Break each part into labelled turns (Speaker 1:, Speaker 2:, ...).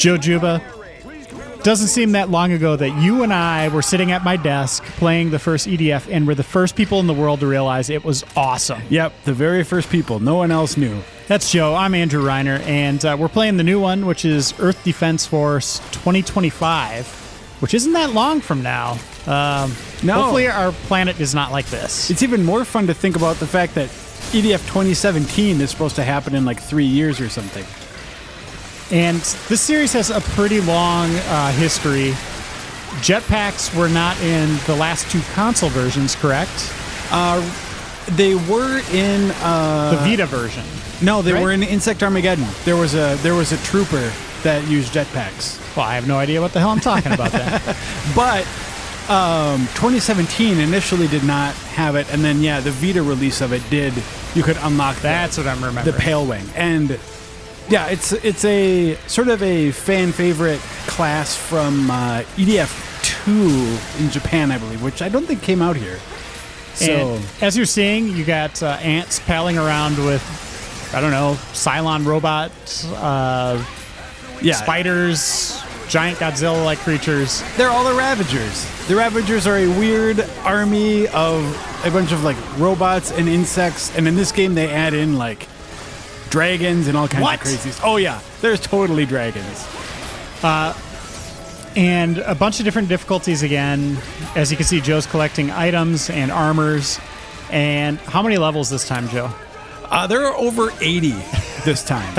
Speaker 1: Joe Juba, doesn't seem that long ago that you and I were sitting at my desk playing the first EDF and were the first people in the world to realize it was awesome.
Speaker 2: Yep, the very first people. No one else knew.
Speaker 1: That's Joe. I'm Andrew Reiner, and we're playing the new one, which is Earth Defense Force 2025, which isn't that long from now.
Speaker 2: No.
Speaker 1: Hopefully our planet is not like this.
Speaker 2: It's even more fun to think about the fact that EDF 2017 is supposed to happen in like 3 years or something.
Speaker 1: And this series has a pretty long history. Jetpacks were not in the last two console versions, correct?
Speaker 2: They were in
Speaker 1: The Vita version.
Speaker 2: No, they
Speaker 1: right?
Speaker 2: were in Insect Armageddon. There was a trooper that used jetpacks.
Speaker 1: Well, I have no idea what the hell I'm talking about then.
Speaker 2: But 2017 initially did not have it, and then the Vita release of it did. You could unlock
Speaker 1: That's what I'm remembering.
Speaker 2: the Pale Wing, and it's a sort of a fan favorite class from EDF 2 in Japan, I believe, which I don't think came out here. So
Speaker 1: And as you're seeing, you got ants palling around with, I don't know, Cylon robots, spiders, giant Godzilla-like creatures.
Speaker 2: they're all the Ravagers. The Ravagers are a weird army of a bunch of like robots and insects, and in this game they add in like dragons and all kinds
Speaker 1: What?
Speaker 2: of crazies. Oh yeah, there's totally dragons.
Speaker 1: And a bunch of different difficulties again. As you can see, Joe's collecting items and armors. And how many levels this time, Joe?
Speaker 2: There are over 80 this time,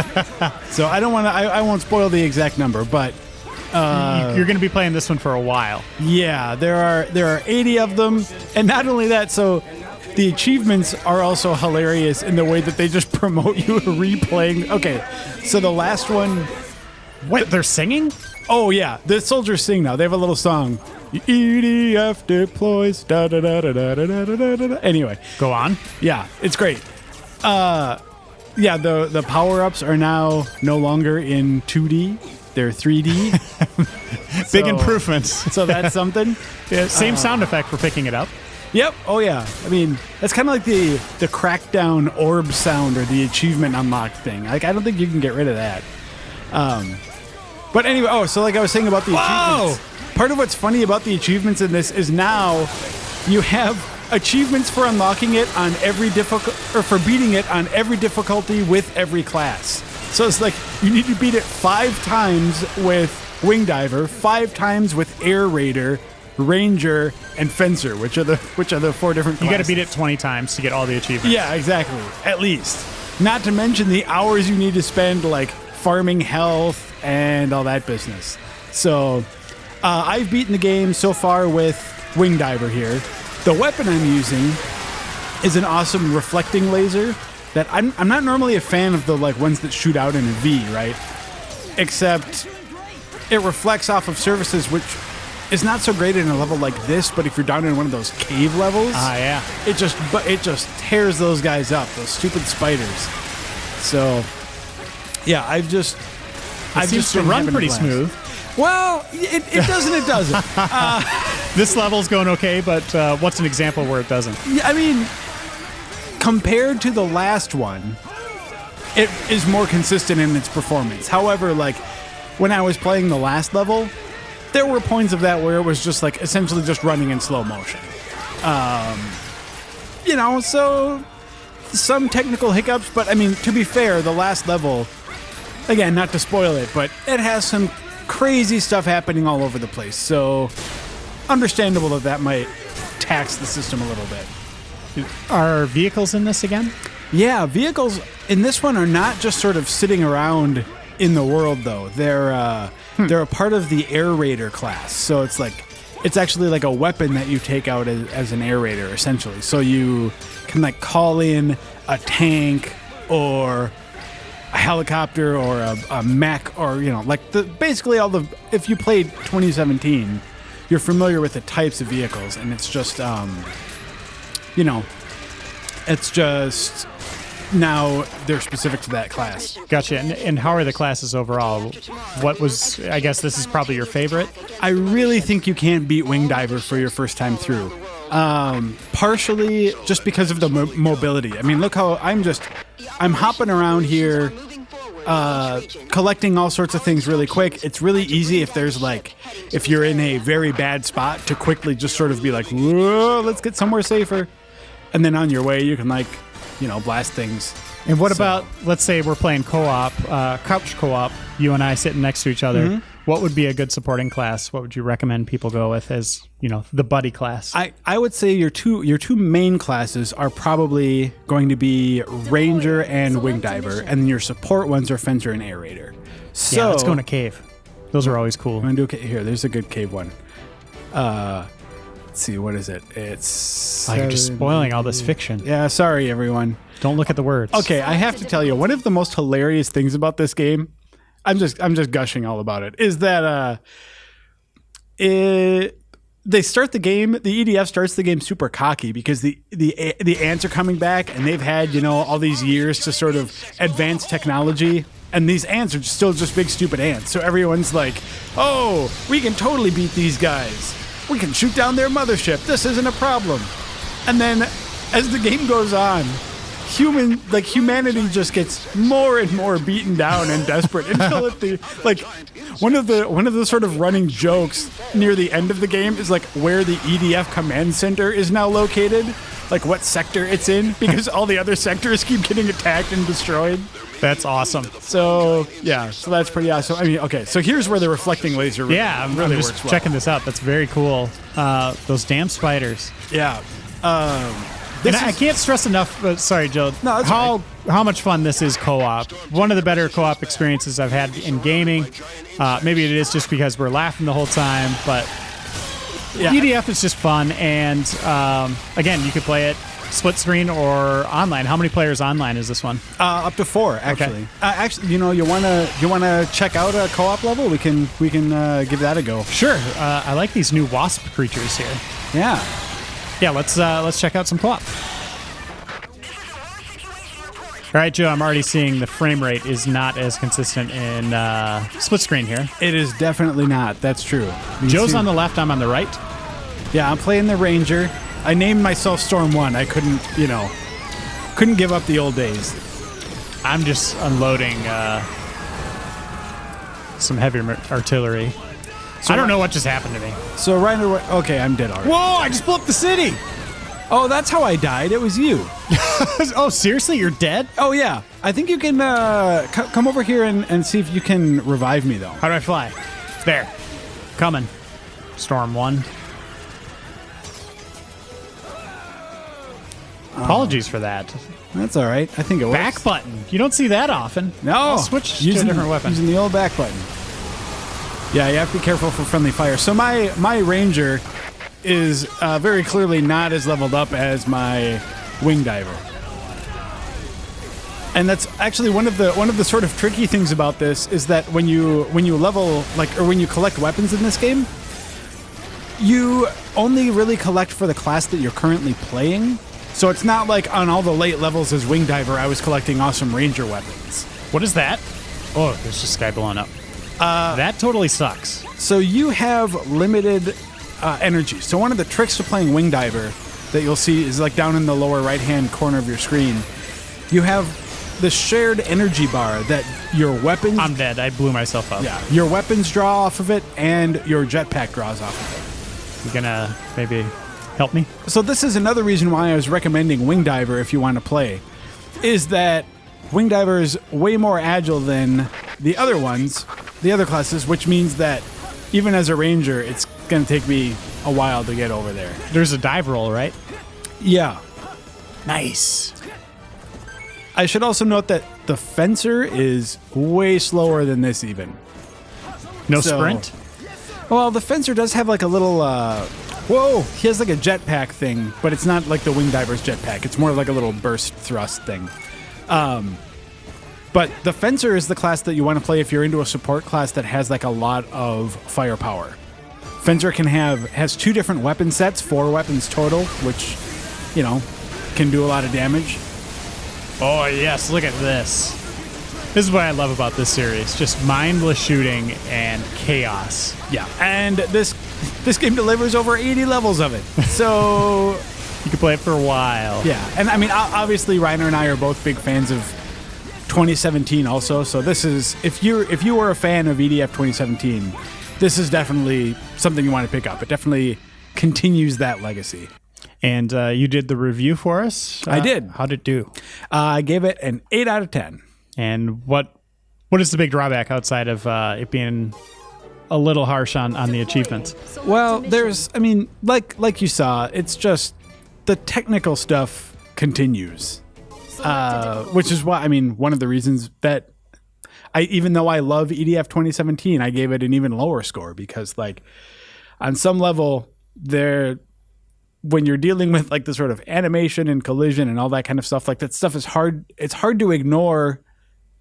Speaker 2: so I don't want to. I won't spoil the exact number, but
Speaker 1: You're going to be playing this one for a while.
Speaker 2: yeah, there are 80 of them, and not only that, so the achievements are also hilarious in the way that they just promote you replaying. Okay, so the last one.
Speaker 1: What, they're singing?
Speaker 2: Oh yeah, the soldiers sing now. They have a little song. EDF deploys. Da da da da da da da da da. Anyway,
Speaker 1: Go on.
Speaker 2: yeah, it's great. The power ups are now no longer in 2D; they're 3D.
Speaker 1: Big
Speaker 2: So-
Speaker 1: improvements.
Speaker 2: So that's something.
Speaker 1: Yeah, same sound effect for picking it up.
Speaker 2: Yep. Oh yeah. I mean, that's kind of like the Crackdown orb sound or the achievement unlocked thing. Like, I don't think you can get rid of that. But anyway, so like I was saying about the achievements. Part of what's funny about the achievements in this is now you have achievements for unlocking it on every or for beating it on every difficulty with every class. So it's like you need to beat it 5 times with Wing Diver, 5 times with Air Raider, Ranger, and Fencer, which are the 4 different classes.
Speaker 1: You got to beat it 20 times to get all the achievements.
Speaker 2: Yeah, exactly. At least. Not to mention the hours you need to spend like farming health and all that business. So I've beaten the game so far with Wing Diver here. The weapon I'm using is an awesome reflecting laser that I'm not normally a fan of the like ones that shoot out in a V, right? Except it reflects off of surfaces, which is not so great in a level like this, but if you're down in one of those cave levels,
Speaker 1: Yeah.
Speaker 2: it just tears those guys up, those stupid spiders. So yeah, I've just
Speaker 1: seems to
Speaker 2: been
Speaker 1: run
Speaker 2: having a
Speaker 1: pretty
Speaker 2: blast.
Speaker 1: smooth.
Speaker 2: Well, it doesn't. It doesn't.
Speaker 1: This level's going okay, but what's an example where it doesn't?
Speaker 2: Yeah, I mean, compared to the last one, it is more consistent in its performance. However, like when I was playing the last level, there were points of that where it was just like essentially just running in slow motion. So some technical hiccups, but I mean, to be fair, the last level, again, not to spoil it, but it has some crazy stuff happening all over the place. So understandable that might tax the system a little bit.
Speaker 1: Are vehicles in this again?
Speaker 2: Yeah, vehicles in this one are not just sort of sitting around in the world, though. They're a part of the Air Raider class. So it's actually like a weapon that you take out as an Air Raider, essentially. So you can like call in a tank or a helicopter or a mech or basically all the. If you played 2017, you're familiar with the types of vehicles, and it's just it's just now they're specific to that class.
Speaker 1: Gotcha. And how are the classes overall? I guess this is probably your favorite?
Speaker 2: I really think you can't beat Wing Diver for your first time through. Partially just because of the mobility. I mean, look how I'm hopping around here collecting all sorts of things really quick. It's really easy if you're in a very bad spot to quickly just sort of be like, whoa, let's get somewhere safer. And then on your way, you can blast things.
Speaker 1: And what about, let's say we're playing co-op, couch co-op, you and I sitting next to each other.
Speaker 2: Mm-hmm.
Speaker 1: What would be a good supporting class? What would you recommend people go with as, the buddy class?
Speaker 2: I would say your two main classes are probably going to be Ranger and Wing Diver, and then your support ones are Fencer and Aerator. So
Speaker 1: yeah, let's go in a cave. Those are always cool.
Speaker 2: I'm gonna do here. There's a good cave one. Let's see, what is it? It's
Speaker 1: you're just spoiling all this fiction.
Speaker 2: Yeah, sorry everyone.
Speaker 1: Don't look at the words.
Speaker 2: Okay, I have to tell you, one of the most hilarious things about this game, I'm just gushing all about it, is that they start the game, the EDF starts the game super cocky because the ants are coming back and they've had, all these years to sort of advance technology, and these ants are still just big stupid ants. So everyone's like, "Oh, we can totally beat these guys. We can shoot down their mothership. This isn't a problem." And then as the game goes on, humanity just gets more and more beaten down and desperate until one of the sort of running jokes near the end of the game is like where the EDF command center is now located, like what sector it's in, because all the other sectors keep getting attacked and destroyed.
Speaker 1: That's awesome.
Speaker 2: So that's pretty awesome. I mean, okay, so here's where the reflecting laser
Speaker 1: I'm
Speaker 2: really
Speaker 1: just
Speaker 2: works well.
Speaker 1: checking this out. That's very cool. Those damn spiders.
Speaker 2: Yeah.
Speaker 1: I can't stress enough. Sorry, Joe.
Speaker 2: No, that's
Speaker 1: how much fun this is co-op. One of the better co-op experiences I've had in gaming. Maybe it is just because we're laughing the whole time, but EDF is just fun. And again, you could play it split screen or online. How many players online is this one?
Speaker 2: Up to 4, actually.
Speaker 1: Okay.
Speaker 2: You wanna check out a co-op level? We can give that a go.
Speaker 1: Sure. I like these new wasp creatures here.
Speaker 2: Yeah.
Speaker 1: Yeah, let's check out some co-op. All right, Joe, I'm already seeing the frame rate is not as consistent in split screen here.
Speaker 2: It is definitely not. That's true.
Speaker 1: Joe's on the left, I'm on the right.
Speaker 2: Yeah, I'm playing the Ranger. I named myself Storm 1. I couldn't give up the old days.
Speaker 1: I'm just unloading some heavy artillery. So I don't know what just happened to me.
Speaker 2: So Reiner, okay, I'm dead already.
Speaker 1: Whoa, I just blew up the city.
Speaker 2: Oh, that's how I died. It was you.
Speaker 1: Oh, seriously? You're dead?
Speaker 2: Oh, yeah. I think you can come over here and see if you can revive me, though.
Speaker 1: How do I fly? There. Coming. Storm 1. Apologies for that.
Speaker 2: That's all right. I think it works.
Speaker 1: Back button. You don't see that often.
Speaker 2: No.
Speaker 1: I'll switch to a different weapon.
Speaker 2: Using the old back button. Yeah, you have to be careful for friendly fire. So my Ranger is very clearly not as leveled up as my Wing Diver. And that's actually one of the sort of tricky things about this is that when you level when you collect weapons in this game, you only really collect for the class that you're currently playing. So it's not like on all the late levels as Wing Diver, I was collecting awesome Ranger weapons.
Speaker 1: What is that? Oh, there's just sky blowing up. That totally sucks.
Speaker 2: So you have limited energy. So one of the tricks to playing Wing Diver that you'll see is like down in the lower right-hand corner of your screen. You have the shared energy bar that your weapons...
Speaker 1: I'm dead. I blew myself up.
Speaker 2: Yeah. Your weapons draw off of it and your jetpack draws off of it.
Speaker 1: You gonna maybe help me?
Speaker 2: So this is another reason why I was recommending Wing Diver if you want to play, is that Wing Diver is way more agile than the other ones, the other classes, which means that even as a Ranger, it's going to take me a while to get over there.
Speaker 1: There's a dive roll, right?
Speaker 2: Yeah.
Speaker 1: Nice.
Speaker 2: I should also note that the Fencer is way slower than this even.
Speaker 1: No sprint?
Speaker 2: Well, the Fencer does have like a little... whoa! He has like a jetpack thing, but it's not like the Wing Diver's jetpack. It's more like a little burst thrust thing. But the Fencer is the class that you want to play if you're into a support class that has like a lot of firepower. Fencer has 2 different weapon sets, 4 weapons total, which, can do a lot of damage.
Speaker 1: Oh, yes. Look at this. This is what I love about this series. Just mindless shooting and chaos.
Speaker 2: Yeah. And this game delivers over 80 levels of it. So...
Speaker 1: you can play it for a while.
Speaker 2: Yeah. And I mean, obviously, Reiner and I are both big fans of 2017 also. So this is if you were a fan of EDF 2017, this is definitely something you want to pick up. It definitely continues that legacy.
Speaker 1: And you did the review for us.
Speaker 2: I did.
Speaker 1: How did it do?
Speaker 2: I gave it an 8 out of 10.
Speaker 1: And what is the big drawback outside of it being a little harsh on the achievements?
Speaker 2: Well, there's, I mean, like you saw, it's just the technical stuff continues, which is why, I mean, one of the reasons that even though I love EDF 2017, I gave it an even lower score because, like, on some level, when you're dealing with like the sort of animation and collision and all that kind of stuff, like that stuff is hard. It's hard to ignore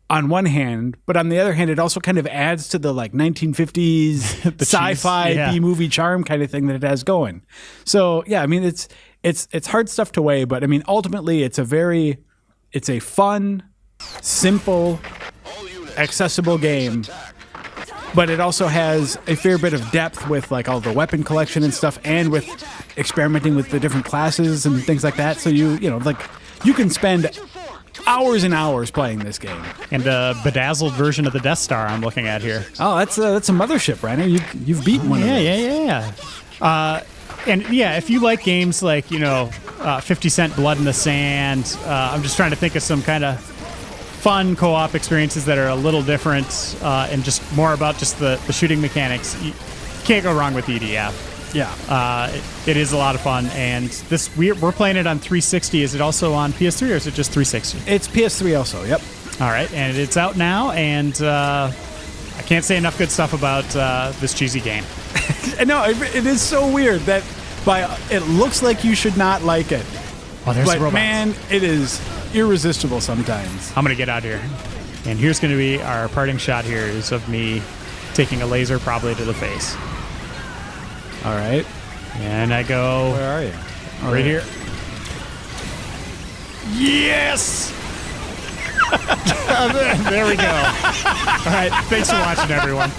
Speaker 2: on one hand, but on the other hand, it also kind of adds to the like 1950s sci-fi B-movie charm kind of thing that it has going. So yeah, I mean, it's hard stuff to weigh, but I mean, ultimately it's a fun, simple, accessible game, but it also has a fair bit of depth with like all the weapon collection and stuff, and with experimenting with the different classes and things like that. So you know, like you can spend hours and hours playing this game.
Speaker 1: And a bedazzled version of the Death Star I'm looking at here.
Speaker 2: Oh, that's a mothership, Reiner. You've beaten one of those.
Speaker 1: Yeah. And yeah, if you like games like, 50 Cent Blood in the Sand, I'm just trying to think of some kind of fun co-op experiences that are a little different and just more about just the shooting mechanics. You can't go wrong with EDF.
Speaker 2: Yeah.
Speaker 1: It is a lot of fun, and we're playing it on 360. Is it also on PS3 or is it just 360?
Speaker 2: It's PS3 also, yep.
Speaker 1: All right, and it's out now, and I can't say enough good stuff about this cheesy game.
Speaker 2: No, it is so weird that it looks like you should not like it.
Speaker 1: Oh, there's
Speaker 2: but
Speaker 1: robots.
Speaker 2: Man, it is irresistible sometimes.
Speaker 1: I'm going to get out here. And here's going to be our parting shot here is of me taking a laser probably to the face.
Speaker 2: All right.
Speaker 1: And I go...
Speaker 2: Where are you?
Speaker 1: Right here. Yes! There we go. All right. Thanks for watching, everyone.